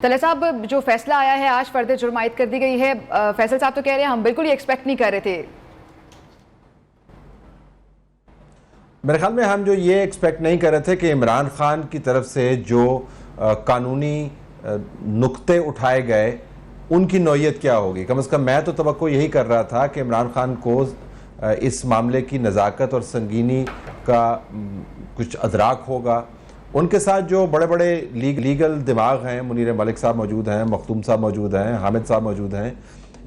طلعہ صاحب، جو فیصلہ آیا ہے آج فرد جرم عائد کر دی گئی ہے، فیصل صاحب تو کہہ رہے ہیں ہم بالکل یہ ایکسپیکٹ نہیں کر رہے تھے. میرے خیال میں ہم جو یہ ایکسپیکٹ نہیں کر رہے تھے کہ عمران خان کی طرف سے جو قانونی نقطے اٹھائے گئے ان کی نوعیت کیا ہوگی. کم از کم میں تو توقع یہی کر رہا تھا کہ عمران خان کو اس معاملے کی نزاکت اور سنگینی کا کچھ ادراک ہوگا. ان کے ساتھ جو بڑے بڑے لیگل دماغ ہیں، منیر ملک صاحب موجود ہیں، مختوم صاحب موجود ہیں، حامد صاحب موجود ہیں،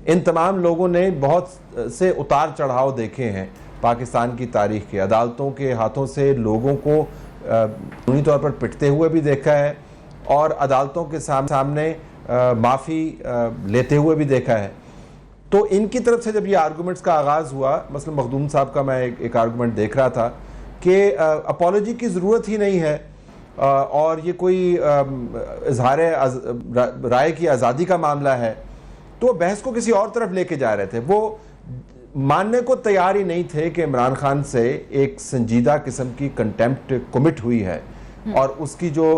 ان تمام لوگوں نے بہت سے اتار چڑھاؤ دیکھے ہیں پاکستان کی تاریخ کے. عدالتوں کے ہاتھوں سے لوگوں کو قانونی طور پر پٹتے ہوئے بھی دیکھا ہے اور عدالتوں کے سامنے معافی لیتے ہوئے بھی دیکھا ہے. تو ان کی طرف سے جب یہ آرگومنٹس کا آغاز ہوا، مثلا مخدوم صاحب کا میں ایک آرگومنٹ دیکھ رہا تھا کہ اپالوجی کی ضرورت ہی نہیں ہے اور یہ کوئی اظہار رائے کی آزادی کا معاملہ ہے، تو وہ بحث کو کسی اور طرف لے کے جا رہے تھے. وہ ماننے کو تیار ہی نہیں تھے کہ عمران خان سے ایک سنجیدہ قسم کی کنٹیمپٹ کمٹ ہوئی ہے اور اس کی جو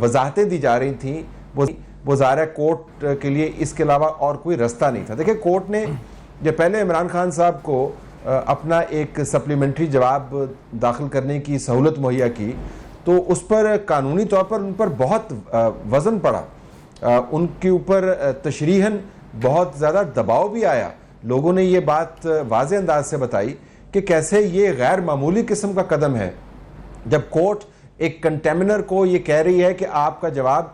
وضاحتیں دی جا رہی تھیں وہ ظاہر ہے کورٹ کے لیے اس کے علاوہ اور کوئی رستہ نہیں تھا. دیکھیں، کورٹ نے جب پہلے عمران خان صاحب کو اپنا ایک سپلیمنٹری جواب داخل کرنے کی سہولت مہیا کی تو اس پر قانونی طور پر ان پر بہت وزن پڑا، ان کے اوپر تشریحاً بہت زیادہ دباؤ بھی آیا. لوگوں نے یہ بات واضح انداز سے بتائی کہ کیسے یہ غیر معمولی قسم کا قدم ہے جب کورٹ ایک کنٹیمنر کو یہ کہہ رہی ہے کہ آپ کا جواب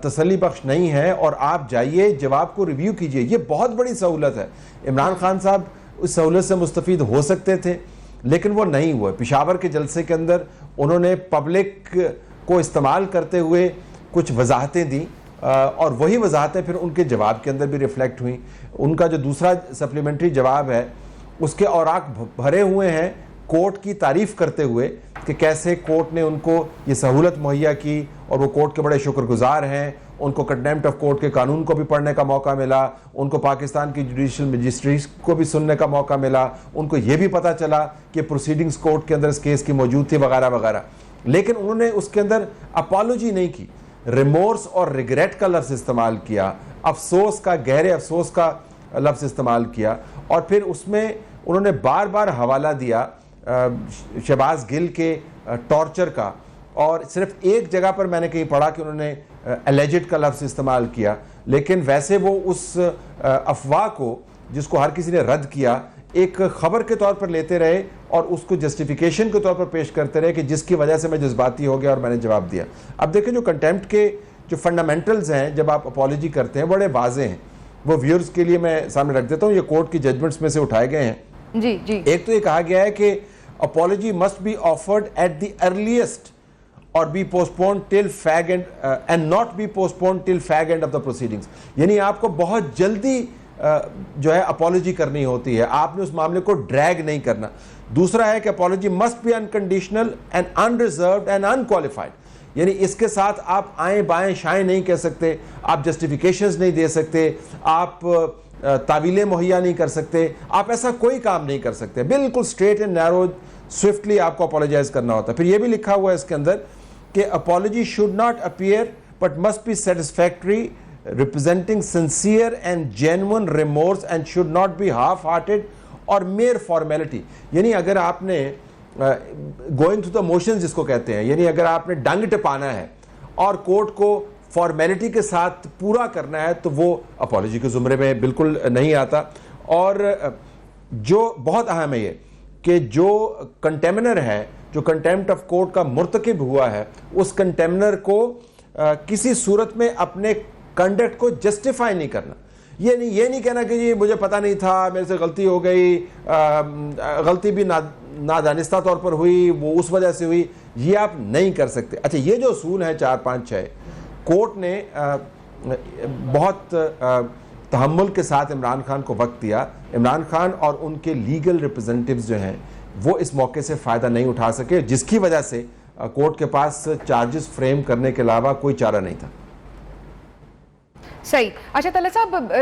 تسلی بخش نہیں ہے اور آپ جائیے جواب کو ریویو کیجئے. یہ بہت بڑی سہولت ہے. عمران خان صاحب اس سہولت سے مستفید ہو سکتے تھے لیکن وہ نہیں ہوئے. پشاور کے جلسے کے اندر انہوں نے پبلک کو استعمال کرتے ہوئے کچھ وضاحتیں دیں اور وہی وضاحتیں پھر ان کے جواب کے اندر بھی ریفلیکٹ ہوئیں. ان کا جو دوسرا سپلیمنٹری جواب ہے اس کے اوراق بھرے ہوئے ہیں کورٹ کی تعریف کرتے ہوئے کہ کیسے کورٹ نے ان کو یہ سہولت مہیا کی اور وہ کورٹ کے بڑے شکر گزار ہیں. ان کو کنٹیمپٹ آف کورٹ کے قانون کو بھی پڑھنے کا موقع ملا، ان کو پاکستان کی جوڈیشل مجسٹریٹ کو بھی سننے کا موقع ملا، ان کو یہ بھی پتہ چلا کہ پروسیڈنگز کورٹ کے اندر اس کیس کی موجود تھی وغیرہ وغیرہ. لیکن انہوں نے اس کے اندر اپالوجی نہیں کی، ریمورس اور ریگریٹ کا لفظ استعمال کیا، افسوس کا، گہرے افسوس کا لفظ استعمال کیا اور پھر اس میں انہوں نے بار بار حوالہ دیا شہباز گل کے ٹارچر کا. اور صرف ایک جگہ پر میں نے کہیں پڑھا کہ انہوں نے الیجڈ کا لفظ استعمال کیا، لیکن ویسے وہ اس افواہ کو جس کو ہر کسی نے رد کیا ایک خبر کے طور پر لیتے رہے اور اس کو جسٹیفیکیشن کے طور پر پیش کرتے رہے کہ جس کی وجہ سے میں جذباتی ہو گیا اور میں نے جواب دیا. اب دیکھیں، جو کنٹیمپٹ کے جو فنڈامنٹلز ہیں جب آپ اپالوجی کرتے ہیں بڑے واضح ہیں. وہ ویورز کے لیے میں سامنے رکھ دیتا ہوں، یہ کورٹ کی ججمنٹس میں سے اٹھائے گئے ہیں. جی جی. ایک تو یہ کہا گیا ہے کہ apology must be offered at the earliest or be postponed till fag end and not be postponed till fag end of the proceedings. یعنی آپ کو بہت جلدی جو ہے اپالوجی کرنی ہوتی ہے، آپ نے اس معاملے کو ڈریگ نہیں کرنا. دوسرا ہے کہ apology must be unconditional and unreserved and unqualified. یعنی اس کے ساتھ آپ آئیں بائیں شائیں نہیں کہہ سکتے، آپ جسٹیفیکیشنز نہیں دے سکتے، آپ تعویلیں مہیا نہیں کر سکتے، آپ ایسا کوئی کام نہیں کر سکتے. بالکل اسٹریٹ اینڈ نیرو سوئفٹلی آپ کو اپولوجائز کرنا ہوتا ہے. پھر یہ بھی لکھا ہوا ہے اس کے اندر کہ apology should not appear but must be satisfactory representing sincere and genuine remorse and should not be half hearted اور میئر فارمیلٹی. یعنی اگر آپ نے گوئنگ تھرو دا موشنز جس کو کہتے ہیں، یعنی اگر آپ نے ڈنگ ٹپانا ہے اور کورٹ کو فارمیلٹی کے ساتھ پورا کرنا ہے تو وہ اپالوجی کے زمرے میں بالکل نہیں آتا. اور جو بہت اہم ہے یہ کہ جو کنٹیمنر ہے، جو کنٹیمپٹ آف کورٹ کا مرتکب ہوا ہے، اس کنٹیمنر کو کسی صورت میں اپنے کنڈکٹ کو جسٹیفائی نہیں کرنا. یہ نہیں کہنا کہ جی مجھے پتہ نہیں تھا، میرے سے غلطی ہو گئی، غلطی بھی نادانستہ طور پر ہوئی، وہ اس وجہ سے ہوئی، یہ آپ نہیں کر سکتے. اچھا، یہ جو اصول ہیں 4 5 6 کورٹ نے بہت تحمل کے ساتھ عمران خان کو وقت دیا. عمران خان اور ان کے لیگل ریپرزینٹیوز جو ہیں وہ اس موقع سے فائدہ نہیں اٹھا سکے، جس کی وجہ سے کورٹ کے پاس چارجز فریم کرنے کے علاوہ کوئی چارہ نہیں تھا. صحیح. اچھا طلعت صاحب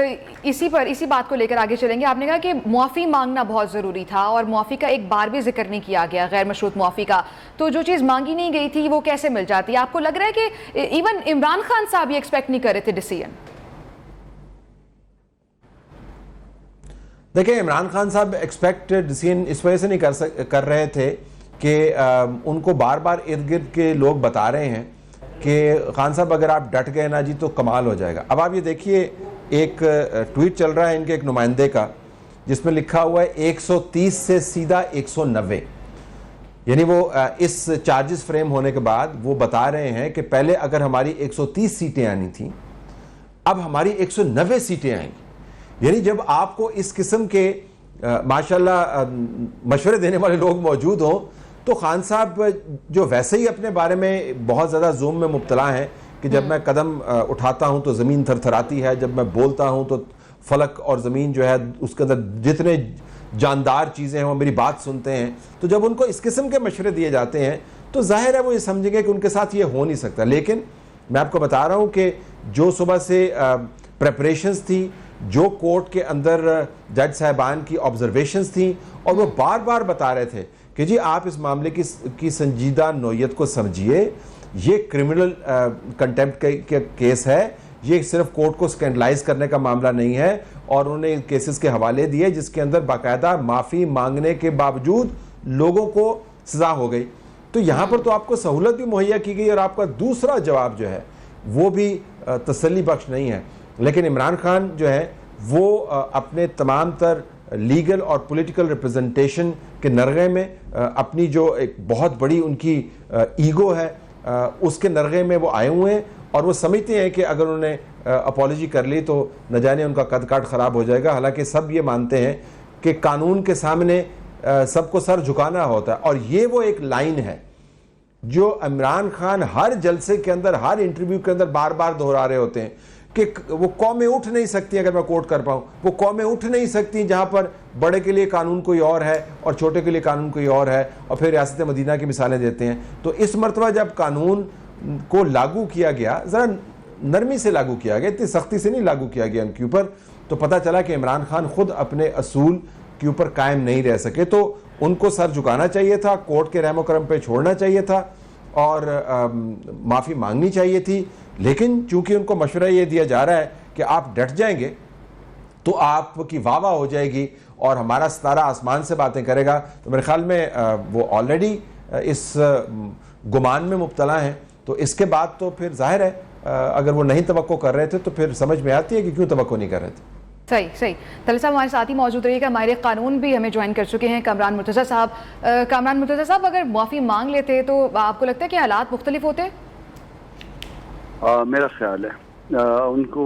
اسی بات کو لے کر آگے چلیں گے. آپ نے کہا کہ معافی مانگنا بہت ضروری تھا اور معافی کا ایک بار بھی ذکر نہیں کیا گیا غیر مشروط معافی کا, تو جو چیز مانگی نہیں گئی تھی وہ کیسے مل جاتی؟ آپ کو لگ رہا ہے کہ ایون عمران خان صاحب یہ ایکسپیکٹ نہیں کر رہے تھے ڈیسیژن؟ دیکھیں عمران خان صاحب ایکسپیکٹ ڈیسیژن اس وجہ سے نہیں کر رہے تھے کہ ان کو بار بار ارد گرد کے لوگ بتا رہے ہیں کہ خان صاحب اگر آپ ڈٹ گئے نا جی تو کمال ہو جائے گا. اب آپ یہ دیکھیے ایک ٹویٹ چل رہا ہے ان کے ایک نمائندے کا جس میں لکھا ہوا ہے 130 سے سیدھا 190, یعنی وہ اس چارجز فریم ہونے کے بعد وہ بتا رہے ہیں کہ پہلے اگر ہماری 130 سیٹیں آنی تھیں اب ہماری 190 سیٹیں آئیں گی. یعنی جب آپ کو اس قسم کے ماشاءاللہ مشورے دینے والے لوگ موجود ہوں تو خان صاحب جو ویسے ہی اپنے بارے میں بہت زیادہ زوم میں مبتلا ہیں کہ جب میں قدم اٹھاتا ہوں تو زمین تھر تھراتی ہے, جب میں بولتا ہوں تو فلک اور زمین جو ہے اس کے اندر جتنے جاندار چیزیں ہیں وہ میری بات سنتے ہیں. تو جب ان کو اس قسم کے مشورے دیے جاتے ہیں تو ظاہر ہے وہ یہ سمجھیں گے کہ ان کے ساتھ یہ ہو نہیں سکتا. لیکن میں آپ کو بتا رہا ہوں کہ جو صبح سے پریپریشنز تھی, جو کورٹ کے اندر جج صاحبان کی آبزرویشنز تھیں, اور وہ بار بار بتا رہے تھے کہ جی آپ اس معاملے کی سنجیدہ نوعیت کو سمجھیے, یہ کرمنل کنٹیمپٹ کا کیس ہے, یہ صرف کورٹ کو سکینڈلائز کرنے کا معاملہ نہیں ہے. اور انہوں نے کیسز کے حوالے دیے جس کے اندر باقاعدہ معافی مانگنے کے باوجود لوگوں کو سزا ہو گئی. تو یہاں پر تو آپ کو سہولت بھی مہیا کی گئی اور آپ کا دوسرا جواب جو ہے وہ بھی تسلی بخش نہیں ہے. لیکن عمران خان جو ہے وہ اپنے تمام تر لیگل اور پولیٹیکل ریپرزنٹیشن کے نرغے میں اپنی جو ایک بہت بڑی ان کی ایگو ہے اس کے نرغے میں وہ آئے ہوئے ہیں, اور وہ سمجھتے ہیں کہ اگر انہوں نے اپالوجی کر لی تو نہ جانے ان کا قد کاٹ خراب ہو جائے گا. حالانکہ سب یہ مانتے ہیں کہ قانون کے سامنے سب کو سر جھکانا ہوتا ہے, اور یہ وہ ایک لائن ہے جو عمران خان ہر جلسے کے اندر, ہر انٹرویو کے اندر بار بار دہرا رہے ہوتے ہیں کہ وہ قومیں اٹھ نہیں سکتی. اگر میں کوٹ کر پاؤں, وہ قومیں اٹھ نہیں سکتی جہاں پر بڑے کے لیے قانون کوئی اور ہے اور چھوٹے کے لیے قانون کوئی اور ہے, اور پھر ریاست مدینہ کی مثالیں دیتے ہیں. تو اس مرتبہ جب قانون کو لاگو کیا گیا, ذرا نرمی سے لاگو کیا گیا, اتنی سختی سے نہیں لاگو کیا گیا ان کے اوپر, تو پتہ چلا کہ عمران خان خود اپنے اصول کے اوپر قائم نہیں رہ سکے. تو ان کو سر جھکانا چاہیے تھا, کورٹ کے رحم و کرم پہ چھوڑنا چاہیے تھا اور معافی مانگنی چاہیے تھی. لیکن چونکہ ان کو مشورہ یہ دیا جا رہا ہے کہ آپ ڈٹ جائیں گے تو آپ کی واہ واہ ہو جائے گی اور ہمارا ستارہ آسمان سے باتیں کرے گا, تو میرے خیال میں وہ آلریڈی اس گمان میں مبتلا ہیں. تو اس کے بعد تو پھر ظاہر ہے اگر وہ نہیں توقع کر رہے تھے تو پھر سمجھ میں آتی ہے کہ کیوں توقع نہیں کر رہے تھے. صحیح. طلعت صاحب ہمارے ساتھ ہی موجود رہیے گا. ماہر قانون بھی ہمیں جوائن کر چکے ہیں کامران مرتضیٰ صاحب. کامران مرتضیٰ صاحب, اگر معافی مانگ لیتے تو آپ کو لگتا ہے کہ حالات مختلف ہوتے؟ میرا خیال ہے ان کو